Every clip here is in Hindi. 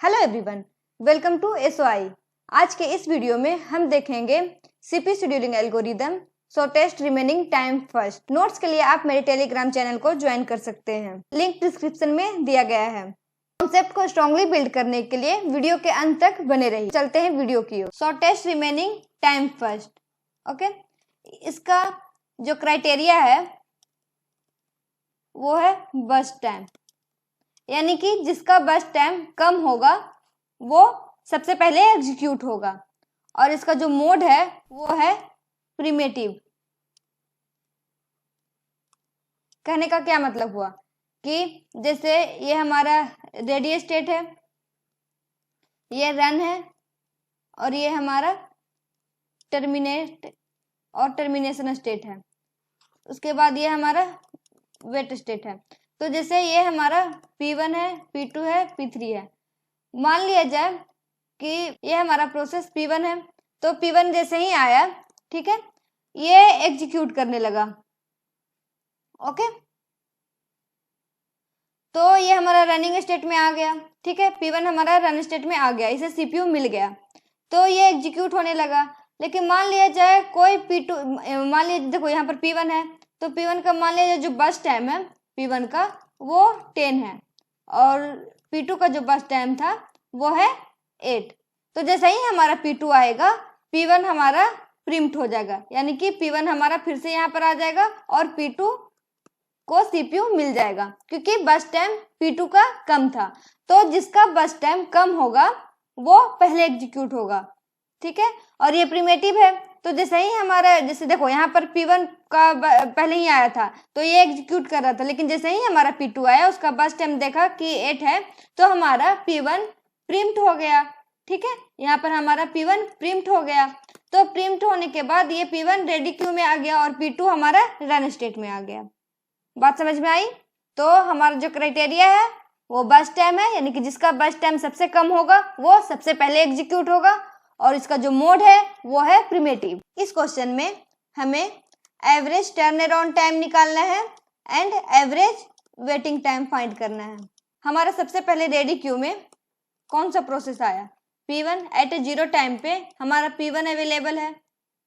Hello everyone, welcome to SOI. आज के इस वीडियो में हम देखेंगे CP scheduling algorithm. So test remaining time first. Notes के लिए आप मेरे टेलीग्राम चैनल को ज्वाइन कर सकते हैं, लिंक डिस्क्रिप्शन में दिया गया है। कॉन्सेप्ट को स्ट्रांगली बिल्ड करने के लिए वीडियो के अंत तक बने रहिए। चलते हैं वीडियो की ओर। So test remaining time first. Okay, इसका जो क्राइटेरिया है वो है बर्स्ट टाइम, यानी कि जिसका बर्स्ट टाइम कम होगा वो सबसे पहले एग्जीक्यूट होगा। और इसका जो मोड है वो है प्रिमिटिव। कहने का क्या मतलब हुआ कि जैसे ये हमारा रेडी स्टेट है, ये रन है, और ये हमारा टर्मिनेट और टर्मिनेशन स्टेट है। उसके बाद ये हमारा वेट स्टेट है। तो जैसे ये हमारा P1 है, P2 है, P3 है। मान लिया जाए कि ये हमारा प्रोसेस P1 है, तो P1 जैसे ही आया, ठीक है, ये एग्जीक्यूट करने लगा। ओके, तो ये हमारा रनिंग स्टेट में आ गया। ठीक है, P1 हमारा रन स्टेट में आ गया, इसे CPU मिल गया, तो ये एग्जीक्यूट होने लगा। लेकिन मान लिया जाए कोई P2, मान लिया देखो यहाँ पर P1 है, तो P1 का मान लिया जाए जो बर्स्ट टाइम है P1 का वो 10 है, और P2 का जो बर्स्ट टाइम था वो है 8। तो जैसे ही हमारा P2 आएगा, P1 हमारा प्रिम्प्ट हो जाएगा, यानी कि P1 हमारा फिर से यहाँ पर आ जाएगा और P2 को CPU मिल जाएगा, क्योंकि बर्स्ट टाइम P2 का कम था। तो जिसका बर्स्ट टाइम कम होगा वो पहले एग्जीक्यूट होगा। ठीक है, और ये प्रिमिटिव है, तो जैसे ही हमारा, जैसे देखो यहाँ पर P1 का पहले ही आया था तो ये एग्जीक्यूट कर रहा था, लेकिन जैसे ही हमारा P2 आया, उसका बर्स्ट टाइम देखा कि 8 है, तो हमारा P1 प्रिम्प्ट हो गया। ठीक है, यहाँ पर हमारा P1 प्रिम्प्ट हो गया। तो प्रिम्प्ट होने के बाद ये P1 रेडी क्यू में आ गया और P2 हमारा रन स्टेट में आ गया। बात समझ में आई? तो हमारा जो क्राइटेरिया है वो बर्स्ट टाइम है, यानी कि जिसका बर्स्ट टाइम सबसे कम होगा वो सबसे पहले एग्जीक्यूट होगा, और इसका जो मोड है वो है प्रिमिटिव। इस क्वेश्चन में हमें एवरेज टर्न अराउंड टाइम निकालना है and average waiting time find करना है। हमारा सबसे पहले रेडी क्यू में कौन सा प्रोसेस आया? P1 एट 0 टाइम पे हमारा P1 अवेलेबल है,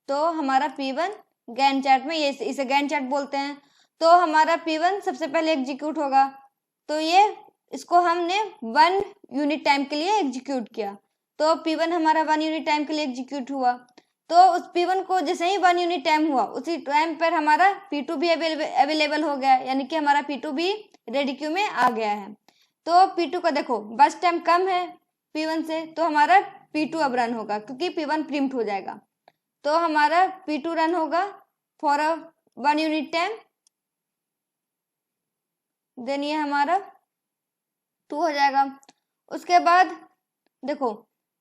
तो हमारा P1 गैन चार्ट में, ये इसे गैन चार्ट बोलते हैं, तो हमारा P1 सबसे पहले एग्जीक्यूट होगा। तो ये इसको हमने 1 यूनिट टाइम के लिए एग्जीक्यूट किया, तो P1 हमारा 1 यूनिट टाइम के लिए एग्जीक्यूट हुआ। तो उस P1 को जैसे ही 1 यूनिट टाइम हुआ, उसी टाइम पर हमारा P2 भी अवेलेबल हो गया, यानी कि हमारा P2 भी रेडी क्यू में आ गया है। तो P2 का देखो बर्स्ट टाइम कम है P1 से, तो हमारा P2 अब रन होगा, क्योंकि P1 प्रिम्प्ट हो जाएगा। तो हमारा P2 रन होगा फॉर 1 यूनिट टाइम, देन ये हमारा 2 हो जाएगा। उसके बाद देखो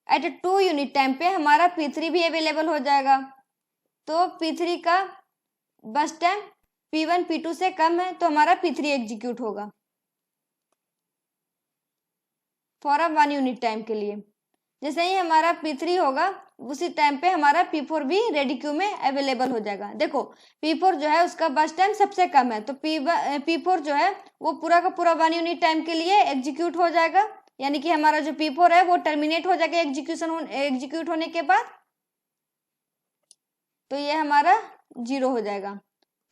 एट 2 यूनिट टाइम पे हमारा P3 भी अवेलेबल हो जाएगा, तो P3 का बर्स्ट टाइम P1 P2 से कम है, तो हमारा P3 एग्जीक्यूट होगा फॉर 1 यूनिट टाइम के लिए। जैसे ही हमारा P3 होगा, उसी टाइम पे हमारा P4 भी रेडी क्यू में अवेलेबल हो जाएगा। देखो P4 जो है उसका बर्स्ट टाइम सबसे कम है, तो P4 जो है वो पूरा का पूरा 1 यूनिट टाइम के लिए एग्जीक्यूट हो जाएगा, यानी कि हमारा जो P4 है वो टर्मिनेट हो जाएगा एग्जीक्यूट होने के बाद, तो ये हमारा 0 हो जाएगा।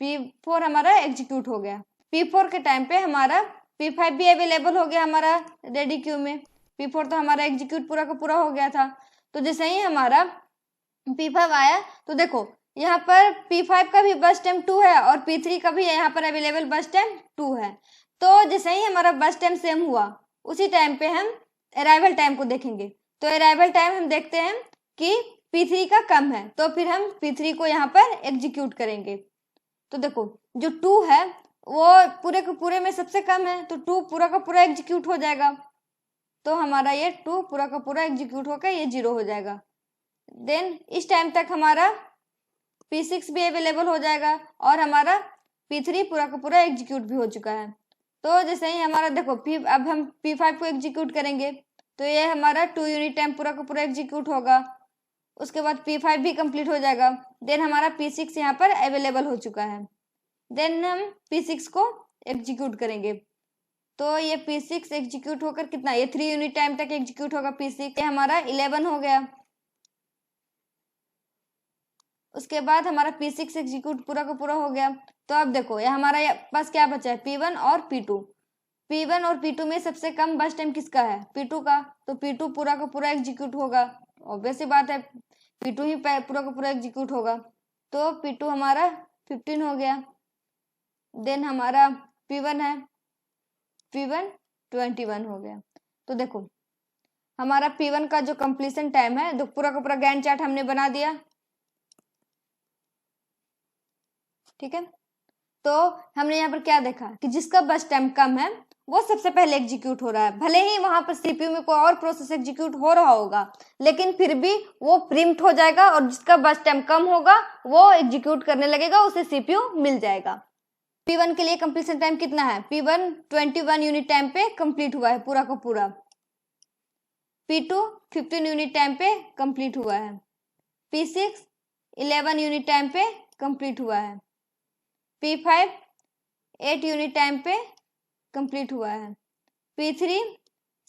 P4 हमारा एग्जीक्यूट हो गया। P4 के टाइम पे हमारा P5 भी अवेलेबल हो गया हमारा रेडी क्यू में। P4 तो हमारा एग्जीक्यूट पूरा का पूरा हो गया था। तो जैसे ही हमारा P5 आया, तो देखो यहाँ पर P5 का भी बर्स्ट टाइम 2 है और P3 का भी यहाँ पर अवेलेबल बर्स्ट टाइम 2 है। तो जैसे ही हमारा बर्स्ट टाइम सेम हुआ, उसी टाइम पे हम अराइवल टाइम को देखेंगे। तो अराइवल टाइम हम देखते हैं कि P3 का कम है, तो फिर हम P3 को यहाँ पर एग्जीक्यूट करेंगे। तो देखो जो 2 है वो पूरे के पूरे में सबसे कम है, तो 2 पूरा का पूरा एग्जीक्यूट हो जाएगा, तो हमारा ये 2 पूरा का पूरा एग्जीक्यूट होकर ये 0 हो जाएगा। देन इस टाइम तक हमारा P6 भी अवेलेबल हो जाएगा और हमारा P3 पूरा का पूरा एग्जीक्यूट भी हो चुका है। तो जैसे ही हमारा देखो अब हम P5 को एग्जीक्यूट करेंगे, तो ये हमारा 2 यूनिट टाइम पूरा का पूरा एग्जीक्यूट होगा। उसके बाद P5 भी कंप्लीट हो जाएगा। देन हमारा P6 यहाँ पर अवेलेबल हो चुका है। देन हम P6 को एग्जीक्यूट करेंगे, तो ये P6 एग्जीक्यूट होकर कितना, ये 3 यूनिट टाइम तक एग्जीक्यूट होगा P6, ये हमारा 11 हो गया। उसके बाद हमारा P6 एग्जीक्यूट पूरा का पूरा हो गया। तो अब देखो ये हमारा पास क्या बचा है, P1 और P2। P1 और P2 में सबसे कम बस टाइम किसका है, P2 का। तो P2 पूरा का पूरा एग्जीक्यूट होगा, ऑब्वियस सी बात है, P2 ही पूरा का पूरा एग्जीक्यूट होगा। तो P2 हमारा 15 हो गया। देन हमारा P1 है, P1 21 हो गया। तो देखो हमारा P1 का जो कंप्लीशन टाइम है, तो पूरा का पूरा गैंट चार्ट हमने बना दिया, ठीक है। तो हमने यहाँ पर क्या देखा कि जिसका बस टाइम कम है वो सबसे पहले एग्जीक्यूट हो रहा है, भले ही वहां पर सीपीयू में कोई और प्रोसेस एग्जीक्यूट हो रहा होगा, लेकिन फिर भी वो प्रीम्प्ट हो जाएगा और जिसका बस टाइम कम होगा वो एग्जीक्यूट करने लगेगा, उसे सीपीयू मिल जाएगा। P1 के लिए कंप्लीशन टाइम कितना है, P1 21 यूनिट टाइम पे कंप्लीट हुआ है पूरा का पूरा। P2 15 यूनिट टाइम पे कंप्लीट हुआ है। P6 11 यूनिट टाइम पे कंप्लीट हुआ है। P5 8 यूनिट टाइम पे कंप्लीट हुआ है। P3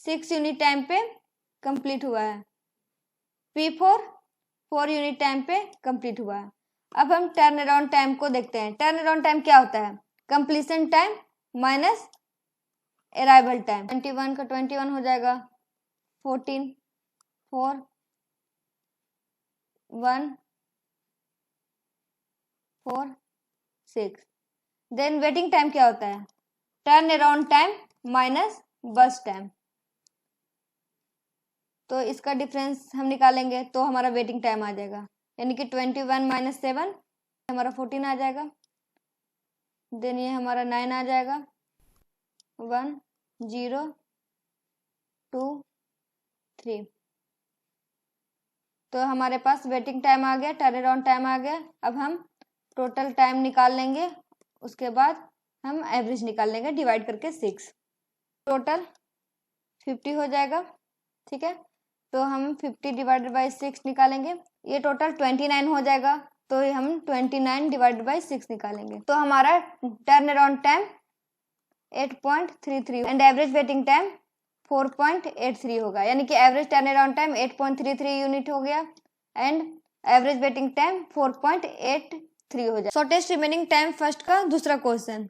6 यूनिट टाइम पे कंप्लीट हुआ है। P4 4 यूनिट टाइम पे कंप्लीट हुआ है। अब हम टर्न अराउंड टाइम को देखते हैं। टर्न अराउंड टाइम क्या होता है, completion time minus arrival time. 21 का 21 हो जाएगा, 14 4 1 4 6। देन वेटिंग टाइम क्या होता है, टर्न अराउंड टाइम माइनस बस टाइम। तो इसका डिफरेंस हम निकालेंगे तो हमारा वेटिंग टाइम आ जाएगा, यानी कि 21 माइनस 7 हमारा 14 आ जाएगा। देन ये हमारा 9 आ जाएगा, 1 0 2 3। तो हमारे पास वेटिंग टाइम आ गया, टर्न अराउंड टाइम आ गया। अब हम टोटल टाइम निकाल लेंगे, उसके बाद हम एवरेज निकाल लेंगे डिवाइड करके 6। टोटल 50 हो जाएगा, ठीक है। तो हम 50 डिवाइडेड बाई 6 निकालेंगे, ये टोटल 29 हो जाएगा। तो हम 29 डिवाइडेड बाई 6 निकालेंगे, तो हमारा turn around time 8.33 and average waiting time 4.83 होगा, यानी कि average turn around time 8.33 unit हो गया एंड एवरेज वेटिंग टाइम 4.83 हो जाए। शॉर्टेस्ट रिमेनिंग टाइम फर्स्ट का दूसरा क्वेश्चन,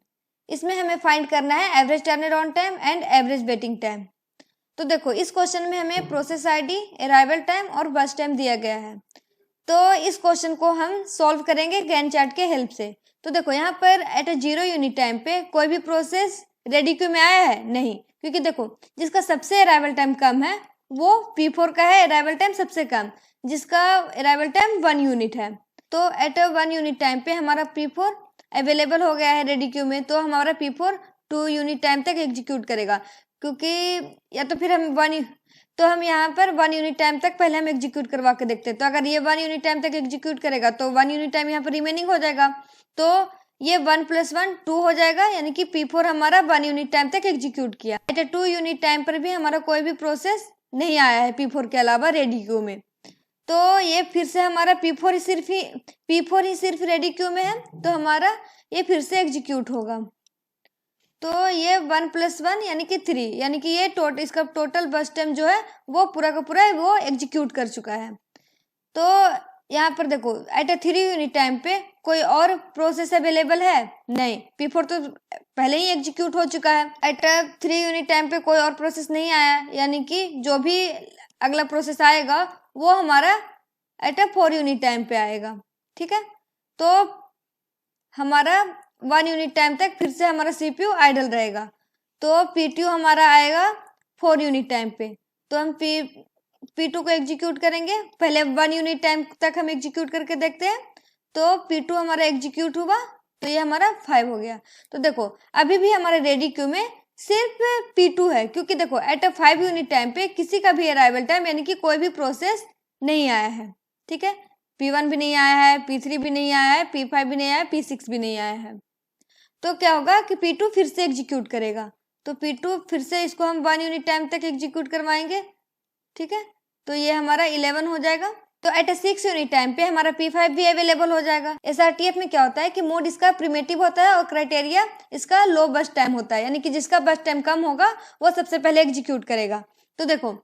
इसमें हमें फाइंड करना है average turn around time and average waiting time. तो देखो इस क्वेश्चन में हमें प्रोसेस आईडी, अराइवल टाइम और बस टाइम दिया गया है। तो इस क्वेश्चन को हम सॉल्व करेंगे गैंट चार्ट के हेल्प से। तो देखो यहाँ पर एट अ 0 यूनिट टाइम पे कोई भी प्रोसेस रेडी क्यू में आया है नहीं, क्योंकि देखो जिसका सबसे अराइवल टाइम कम है वो P4 का है अराइवल टाइम सबसे कम, जिसका अराइवल टाइम 1 यूनिट है। तो एट अ 1 यूनिट टाइम पे हमारा P4 अवेलेबल हो गया है रेडी क्यू में, तो हमारा P4 2 यूनिट टाइम तक एग्जीक्यूट करेगा, क्योंकि या तो फिर हम तो हम यहाँ पर 1 यूनिट टाइम तक पहले हम एग्जीक्यूट करवा के देखते हैं। तो अगर ये 1 यूनिट टाइम तक एग्जीक्यूट करेगा तो 1 यूनिट टाइम यहाँ पर रिमेनिंग हो जाएगा, तो ये 1 + 1 2 हो जाएगा, यानी कि P4 हमारा 1 यूनिट टाइम तक एग्जीक्यूट किया। 2 यूनिट टाइम पर भी हमारा कोई भी प्रोसेस नहीं आया है P4 के अलावा रेडी क्यू में, तो ये फिर से हमारा P4 ही सिर्फ रेडी क्यू में है, तो हमारा ये फिर से एग्जीक्यूट होगा। तो ये 1 + 1 यानी कि 3, यानी कि ये इसका टोटल बस टाइम जो है वो पूरा का पूरा वो एग्जीक्यूट कर चुका है। तो यहाँ पर देखो एट अ 3 यूनिट टाइम पे कोई और प्रोसेस अवेलेबल है नहीं, P4 तो पहले ही एग्जीक्यूट हो चुका है। एट अ 3 यूनिट टाइम पे कोई और प्रोसेस नहीं आया, यानी कि जो भी अगला प्रोसेस आएगा वो हमारा एट अ 4 यूनिट टाइम पे आएगा, ठीक है। तो हमारा 1 यूनिट टाइम तक फिर से हमारा CPU आइडल रहेगा, तो P2 हमारा आएगा 4 यूनिट टाइम पे। तो हम P2 को एग्जीक्यूट करेंगे, पहले 1 यूनिट टाइम तक हम एग्जीक्यूट करके देखते हैं। तो P2 हमारा एग्जीक्यूट हुआ, तो ये हमारा 5 हो गया। तो देखो अभी भी हमारे रेडी क्यू में सिर्फ P2 है, क्योंकि देखो एट अ 5 यूनिट टाइम पे किसी का भी अराइवल टाइम यानी कि कोई भी प्रोसेस नहीं आया है, ठीक है। P1 भी नहीं आया है, P3 भी नहीं आया है, P5 भी नहीं आया है, P6 भी नहीं आया है। तो क्या होगा कि P2 फिर से एग्जीक्यूट करेगा, तो P2 फिर से इसको हम 1 यूनिट टाइम तक एग्जीक्यूट करवाएंगे, ठीक है। तो ये हमारा 11 हो जाएगा। तो एट ए 6 यूनिट टाइम पे हमारा P5 भी अवेलेबल हो जाएगा। SRTF में क्या होता है कि मोड इसका प्रिमेटिव होता है और क्राइटेरिया इसका लो बस्ट टाइम होता है, यानी कि जिसका बस्ट टाइम कम होगा वो सबसे पहले एग्जीक्यूट करेगा। तो देखो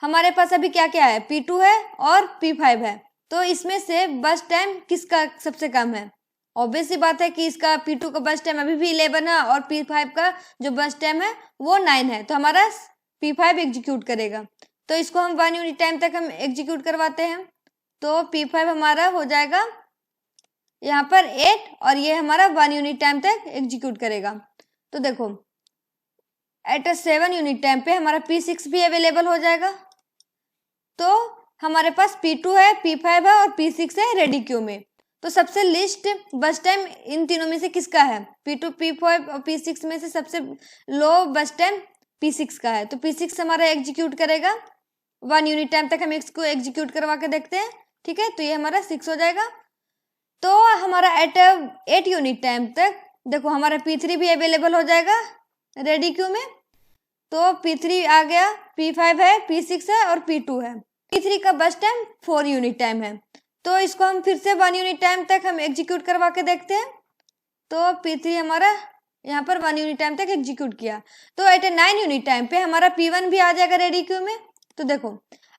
हमारे पास अभी क्या क्या है, P2 है और P5 है, तो इसमें से बस्ट टाइम किसका सबसे कम है? ऑब्वियस सी बात है कि इसका P2 का बस्ट टाइम अभी भी 11 है और P5 का जो बस्ट टाइम है वो 9 है, तो हमारा P5 एग्जीक्यूट करेगा। तो इसको हम 1 यूनिट टाइम तक हम एग्जीक्यूट करवाते हैं, तो P5 हमारा हो जाएगा यहाँ पर 8 और ये हमारा 1 यूनिट टाइम तक एग्जीक्यूट करेगा। तो देखो एट अ 7 यूनिट टाइम पे हमारा P6 भी अवेलेबल हो जाएगा। तो हमारे पास P2 है, P5 है और P6 है रेडी क्यू में। तो सबसे लिस्ट बस टाइम इन तीनों में से किसका है? P2, P5 और P6 में से सबसे लो बस टाइम P6 का है, तो P6 हमारा एग्जीक्यूट करेगा 1 यूनिट टाइम तक। हम इसको एग्जीक्यूट करवा के देखते हैं, ठीक है, तो ये हमारा 6 हो जाएगा। तो हमारा एट 8 यूनिट टाइम तक देखो हमारा P3 भी अवेलेबल हो जाएगा रेडी क्यू में। तो P3 आ गया, P5 है, P6 है और P2 है। P3 का बस टाइम 4 यूनिट टाइम है, तो इसको हम फिर से 1 यूनिट टाइम तक हम एग्जीक्यूट करवा के देखते हैं। तो P3 हमारा यहाँ पर 1 यूनिट टाइम तक एग्जीक्यूट किया। तो एट 9 यूनिट टाइम पे हमारा P1 भी आ जाएगा रेडी क्यू में। तो देखो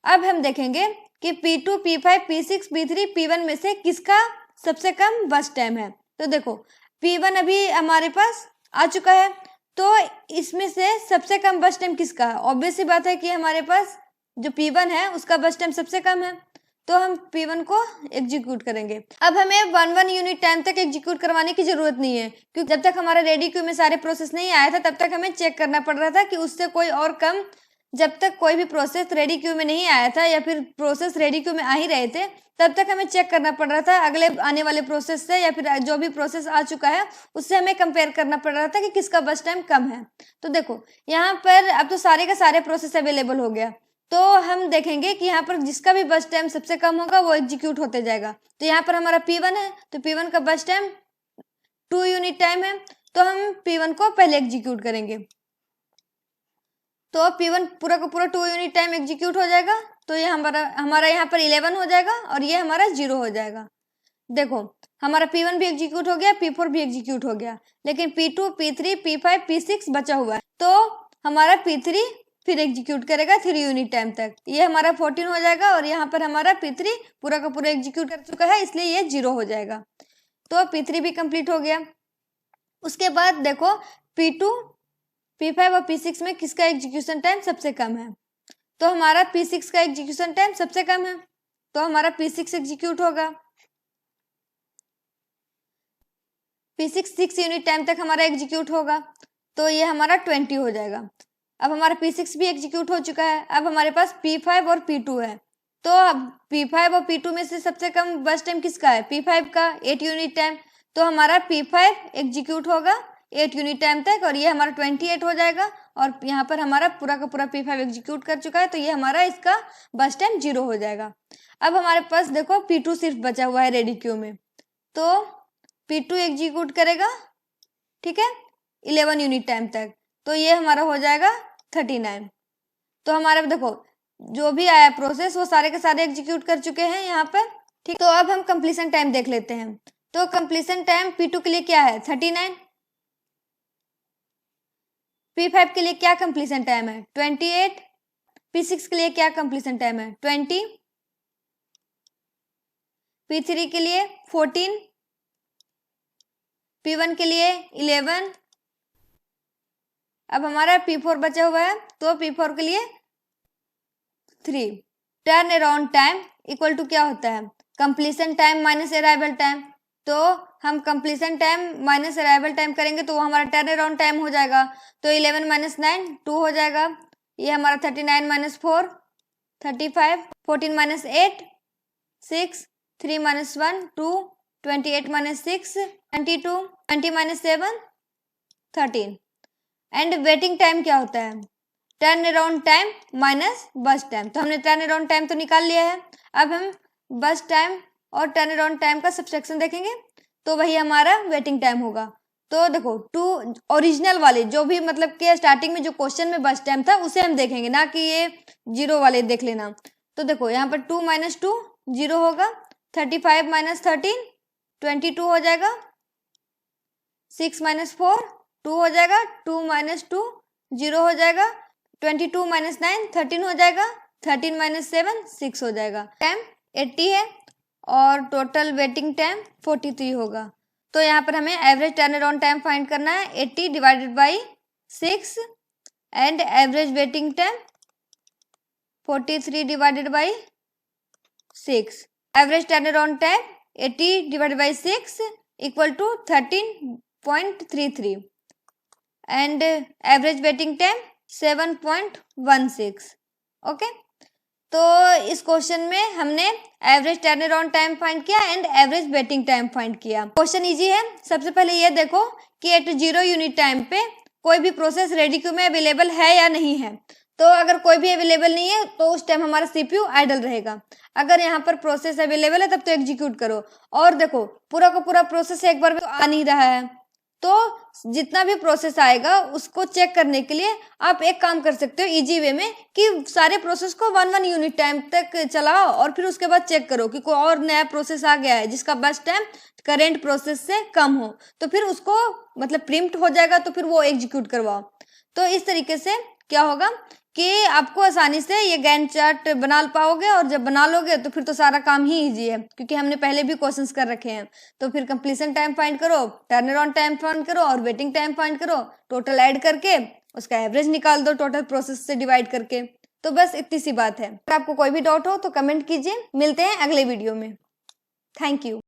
अब हम देखेंगे कि P2, P5, P6, P3, P1 में से किसका सबसे कम बस टाइम है। तो देखो P1 अभी हमारे पास आ चुका है, तो इसमें से सबसे कम बस टाइम किसका है? ऑब्वियस सी बात है कि हमारे पास जो P1 है उसका बस टाइम सबसे कम है, तो हम P1 को एग्जीक्यूट करेंगे। अब हमें 1 यूनिट टाइम तक एग्जीक्यूट करवाने की जरूरत नहीं है, क्योंकि जब तक हमारा रेडी क्यू में सारे प्रोसेस नहीं आया था तब तक हमें चेक करना पड़ रहा था कि उससे कोई और कम, जब तक कोई भी प्रोसेस रेडी क्यू में नहीं आया था या फिर प्रोसेस रेडी क्यू में आ ही रहे थे तब तक हमें चेक करना पड़ रहा था अगले आने वाले प्रोसेस से, या फिर जो भी प्रोसेस आ चुका है उससे हमें कंपेयर करना पड़ रहा था कि किसका बस टाइम कम है। तो देखो यहाँ पर अब तो सारे का सारे प्रोसेस अवेलेबल हो गया, तो हम देखेंगे कि यहाँ पर जिसका भी बस टाइम सबसे कम होगा वो एग्जीक्यूट होते जाएगा। तो यहाँ पर हमारा P1 है, तो P1 का बस टाइम 2 यूनिट टाइम है, तो हम P1 को पहले एग्जीक्यूट करेंगे। तो P1 पूरा का पूरा 2 यूनिट टाइम एग्जीक्यूट हो जाएगा, तो ये हमारा यहाँ पर 11 हो जाएगा और ये हमारा 0 हो जाएगा। देखो हमारा P1 भी एग्जीक्यूट हो गया, P4 भी एग्जीक्यूट हो गया, लेकिन P2, P3, P5, P6 बचा हुआ है, तो हमारा P3 फिर एग्जीक्यूट करेगा 3 यूनिट टाइम तक। ये हमारा 14 हो जाएगा और यहाँ पर हमारा P3 पूरा का पूरा एग्जीक्यूट कर चुका है, इसलिए ये 0 हो जाएगा। तो P3 भी कंप्लीट हो गया। उसके बाद देखो P2, P5 और P6 में किसका एग्जीक्यूशन टाइम सबसे कम है? तो हमारा P6 का एग्जीक्यूशन टाइम सबसे कम है, तो हमारा P6 एग्जीक्यूट होगा। P6 6 यूनिट टाइम तक हमारा एग्जीक्यूट होगा, तो ये हमारा 20 हो जाएगा। अब हमारा P6 भी एग्जीक्यूट हो चुका है। अब हमारे पास P5 और P2 है, तो अब P5 और P2 में से सबसे कम बस टाइम किसका है? P5 का 8 यूनिट टाइम, तो हमारा P5 एग्जीक्यूट होगा 8 यूनिट टाइम तक और ये हमारा 28 हो जाएगा। और यहाँ पर हमारा पूरा का पूरा P5 एग्जीक्यूट कर चुका है, तो ये हमारा इसका बस टाइम 0 हो जाएगा। अब हमारे पास देखो P2 सिर्फ बचा हुआ है रेडी क्यू में, तो P2 एग्जीक्यूट करेगा, ठीक है, 11 यूनिट टाइम तक, तो ये हमारा हो जाएगा 39। तो हमारे देखो जो भी आया प्रोसेस वो सारे के सारे एग्जीक्यूट कर चुके हैं यहाँ पर, ठीक। तो अब हम कंप्लीशन टाइम देख लेते हैं। तो कंप्लीशन टाइम P2 के लिए क्या है? 39। P5 के लिए क्या कंप्लीशन टाइम है? 28। P6 के लिए क्या कंप्लीशन टाइम है? 20। P3 के लिए 14। P1 के लिए 11। अब हमारा P4 बचा हुआ है, तो P4 के लिए 3। Turn around time equal to क्या होता है? Completion time minus arrival time. तो हम completion time minus arrival time करेंगे तो वो हमारा टर्न अराउंड टाइम हो जाएगा। तो 11 माइनस 9 2 हो जाएगा। ये हमारा 39 minus 4 35, 14 minus 8 6, 3 minus 1 2, 28 minus 6 22, 20 minus 7 13। And waiting time क्या होता है? टर्न अराउंड टाइम माइनस बस टाइम। तो हमने टर्न अराउंड टाइम तो निकाल लिया है, अब हम बस टाइम और टर्न अराउंड टाइम का सब्सट्रैक्शन देखेंगे, तो वही हमारा वेटिंग टाइम होगा। तो देखो टू ओरिजिनल वाले जो भी मतलब कि स्टार्टिंग में जो क्वेश्चन में बस टाइम था उसे हम देखेंगे, ना कि ये 0 वाले देख लेना। तो देखो यहाँ पर 2 माइनस 2 0 होगा, 35 माइनस 13 22 हो जाएगा, 6 माइनस 4 2 हो जाएगा, 2 माइनस 2 0 हो जाएगा, 22 माइनस 9 13 हो जाएगा, 13 माइनस 7 6 हो जाएगा। टाइम 80 है और टोटल वेटिंग टाइम 43 होगा। तो यहाँ पर हमें average turn around time find करना है, 80 divided by 6 and average waiting time 43 divided by 6। Average turn around time 80 divided by 6 equal to 13.33 and average waiting time 7.16। Okay, तो इस क्वेश्चन में हमने average turn around time find किया and average waiting time find किया। क्वेश्चन इजी है। सबसे पहले ये देखो कि एट 0 यूनिट टाइम पे कोई भी प्रोसेस रेडी क्यू में अवेलेबल है या नहीं है। तो अगर कोई भी अवेलेबल नहीं है तो उस टाइम हमारा सीपीयू आइडल रहेगा। अगर यहाँ पर प्रोसेस अवेलेबल है तब तो एग्जीक्यूट करो। और देखो पूरा का पूरा प्रोसेस एक बार में तो आ नहीं रहा है, तो जितना भी प्रोसेस आएगा उसको चेक करने के लिए आप एक काम कर सकते हो इजी वे में कि सारे प्रोसेस को 1 यूनिट टाइम तक चलाओ और फिर उसके बाद चेक करो कि कोई और नया प्रोसेस आ गया है जिसका बस टाइम करेंट प्रोसेस से कम हो, तो फिर उसको मतलब प्रिम्प्ट हो जाएगा, तो फिर वो एग्जीक्यूट करवाओ। तो इस तरीके से क्या होगा कि आपको आसानी से ये गैंट चार्ट बना पाओगे, और जब बना लोगे तो फिर तो सारा काम ही इजी है, क्योंकि हमने पहले भी क्वेश्चंस कर रखे हैं। तो फिर कंप्लीशन टाइम फाइंड करो, टर्न अराउंड टाइम फाइंड करो और वेटिंग टाइम फाइंड करो, टोटल ऐड करके उसका एवरेज निकाल दो टोटल प्रोसेस से डिवाइड करके। तो बस इतनी सी बात है। अगर आपको कोई भी डाउट हो तो कमेंट कीजिए। मिलते हैं अगले वीडियो में। Thank you.